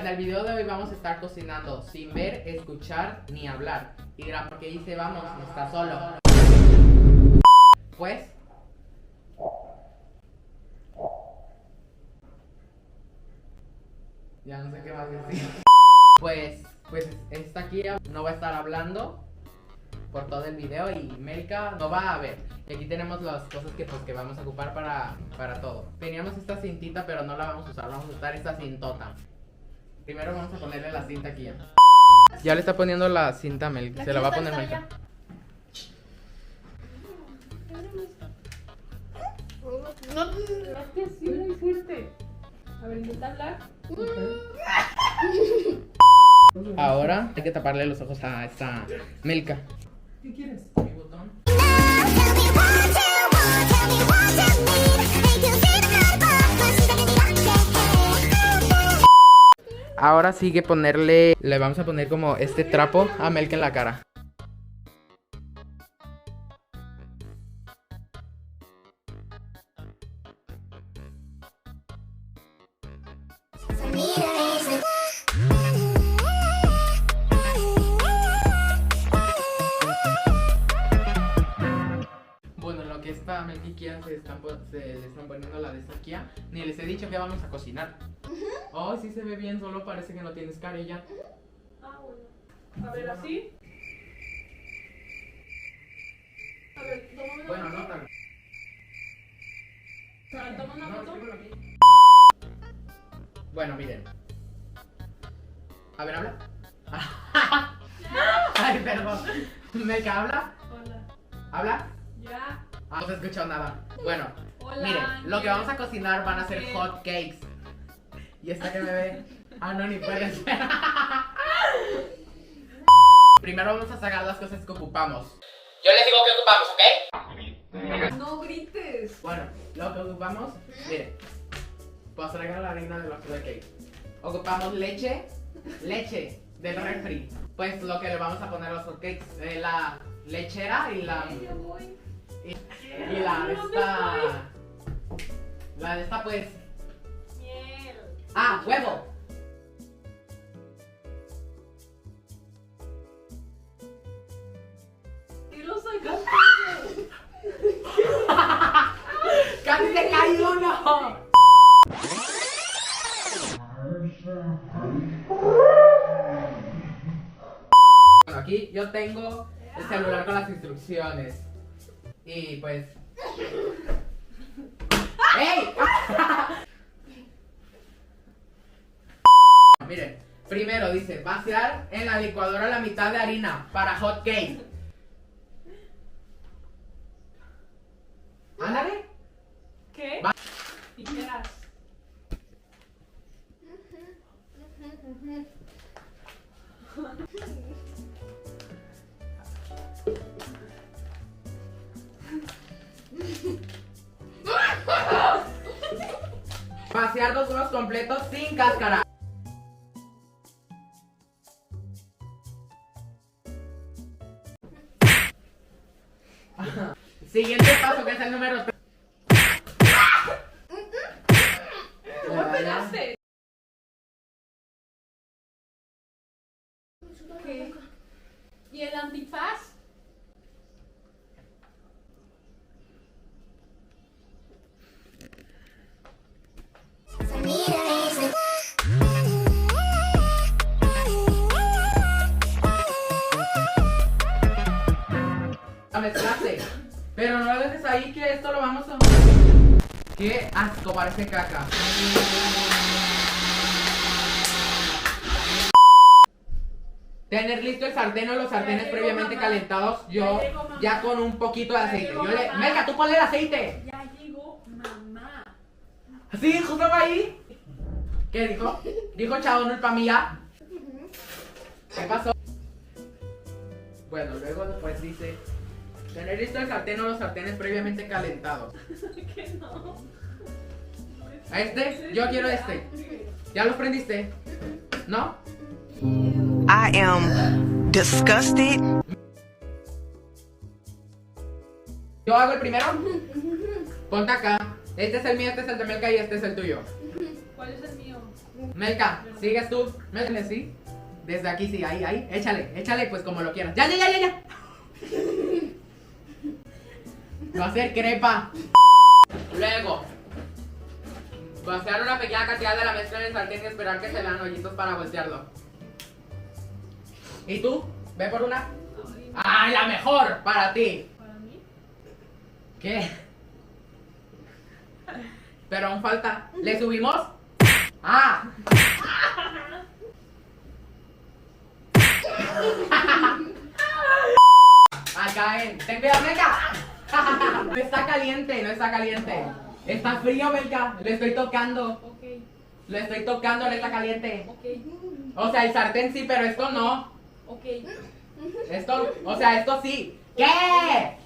En el video de hoy vamos a estar cocinando sin ver, escuchar ni hablar. Y dirán, ¿por qué dice vamos? No está solo. Pues ya no sé qué más decir. Pues esta aquí no va a estar hablando por todo el video y Melka no va a ver. Y aquí tenemos las cosas que vamos a ocupar para todo. Teníamos esta cintita pero no la vamos a usar, vamos a usar esta cintota. Primero vamos a ponerle la cinta aquí. Ya le está poniendo la cinta a Melka, se la va a poner Melka. No, es que sí, muy fuerte. A ver, intenta hablar. Ahora hay que taparle los ojos a esta Melka. ¿Qué quieres? Mi botón. Ahora sigue ponerle, le vamos a poner como este trapo a Melka en la cara. Bueno, lo que esta Melka y Kia se le están poniendo la de esta Kia, ni les he dicho que vamos a cocinar. Oh, sí se ve bien, solo parece que no tienes cara y ya. Ah, bueno. A ver, así. A ver, tómame una Bueno, foto. no tal. A ver, toma una foto. escríbelo aquí. Bueno, miren. A ver, habla. Ay, perdón. Melka, ¿habla? Hola. ¿Habla? Ya. Ah, no se escuchó nada. Bueno, Hola. miren, lo que vamos a cocinar van a ser ¿Qué? hot cakes. Y esta que me ve. Ah, no, ni puede ser. Primero vamos a sacar las cosas que ocupamos. Yo les digo que ocupamos, ¿ok? No grites. Bueno, lo que ocupamos, miren. Pues traigan la harina de los hot cakes. Ocupamos leche del refri. Pues lo que le vamos a poner a los hot cakes, la lechera y la Ya voy. y la de esta. La de esta pues. Miel. Ah, huevo. ¿Qué lo sacaste? ¡Casi se cayó uno! Bueno, aquí yo tengo el celular con las instrucciones. Y pues. ¡Ey! Miren, primero dice vaciar en la licuadora la mitad de harina para hot cake. Ándale. ¿Qué? Va. Tijeras. Vaciar 2 huevos completos sin cáscara. Siguiente paso que es el número 3. ¿Cómo me pegaste? ¿Qué? ¿Y el antifaz? A mezclarse. Pero no lo dejes ahí que esto lo vamos a... ¡Qué asco! Parece caca. Tener listo el sartén o los sartenes llegó, previamente mamá. calentados. Yo Ya llegó, mamá. ya con un poquito de Ya aceite. llegó, Yo le... mamá. Melka, tú ponle el aceite. Ya llegó mamá. Sí, justo va ahí. ¿Qué dijo? Dijo chao, no el pa' mía. ¿Qué pasó? Bueno, luego después dice tener listo el sartén o los sartenes previamente calentados. Que no. ¿A este? Yo quiero este. ¿Ya los prendiste? ¿No? I am disgusted. ¿Yo hago el primero? Ponte acá. Este es el mío, este es el de Melka y este es el tuyo. ¿Cuál es el mío? Melka, sigues tú. Melka, sí. Desde aquí sí, ahí. Échale, pues como lo quieras. Ya. Va a ser crepa. Luego, vaciar una pequeña cantidad de la mezcla en el sartén y esperar que se vean hoyitos para voltearlo. ¿Y tú? ¿Ve por una? ¡Ah, la mejor! Para ti. ¿Para mí? ¿Qué? Pero aún falta. ¿Le subimos? ¡Ah! Acá ten cuidado, Melka. No está caliente. Está frío, Melka. Le estoy tocando. Ok. Le estoy tocando, le está caliente. Ok. O sea, el sartén sí, pero esto no. Ok. Esto sí. ¿Qué?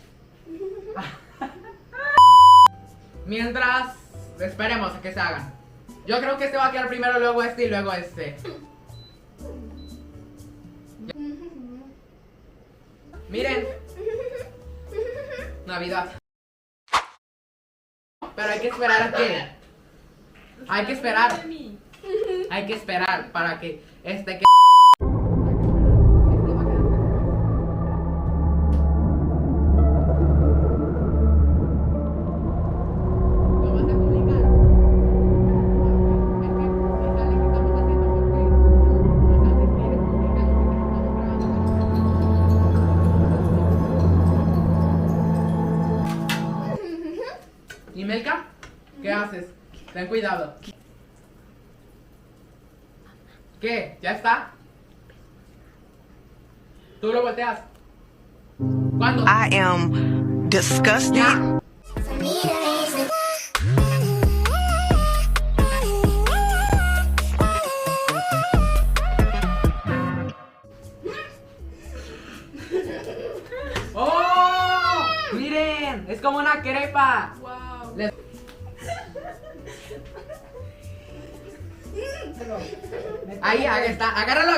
Mientras, esperemos a que se hagan. Yo creo que este va a quedar primero, luego este y luego este. Miren. Navidad. Pero hay que esperar a que... Hay que esperar. Hay que esperar para que este que... ¿Lo vas a publicar? Es que si sale que estamos haciendo porque... O sea, si quieres publicar lo que estamos grabando. ¿Y Melka? ¿Qué haces? Ten cuidado. ¿Qué? ¿Ya está? ¿Tú lo volteas? ¿Cuándo? I am disgusted. Ya. ¡Oh! Miren, es como una crepa. Wow. Les- Ahí está. Agárralo,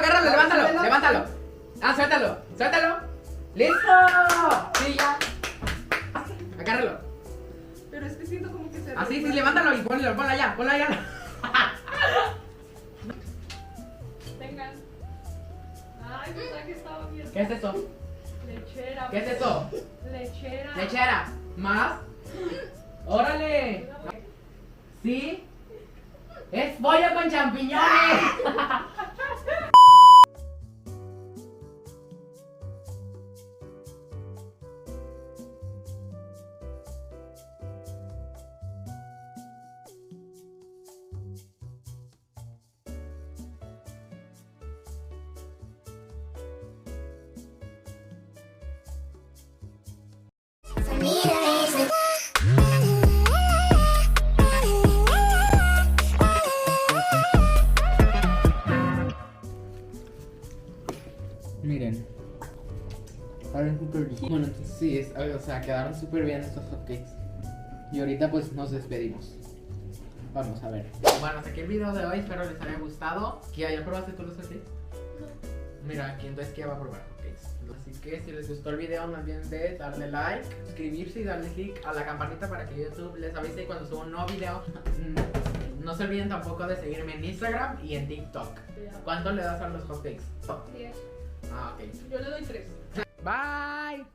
levántalo. Ah, suéltalo. ¡Listo! Sí, ya. Agárralo. Pero es que siento como que se... Así, sí, levántalo y ponlo allá. Tengan. Ay, pensaba que estaba bien. ¿Qué es eso? Lechera. ¿Qué es eso? Lechera. Lechera. ¿Más? ¡Órale! ¿Sí? ¡Es pollo con champiñones! Miren. Saben súper bien. Bueno, entonces sí, o sea, quedaron súper bien estos hotcakes. Y ahorita pues nos despedimos. Vamos a ver. Bueno, hasta aquí el video de hoy. Espero les haya gustado. ¿Kia, ya probaste tú los hotcakes? Mira, aquí entonces Kia va a probar hotcakes. Así que si les gustó el video, no olviden de darle like, suscribirse y darle click a la campanita para que YouTube les avise cuando suba un nuevo video. No se olviden tampoco de seguirme en Instagram y en TikTok. ¿Cuánto le das a los hotcakes? 10. Ah, ok. Yo le doy 3. Bye.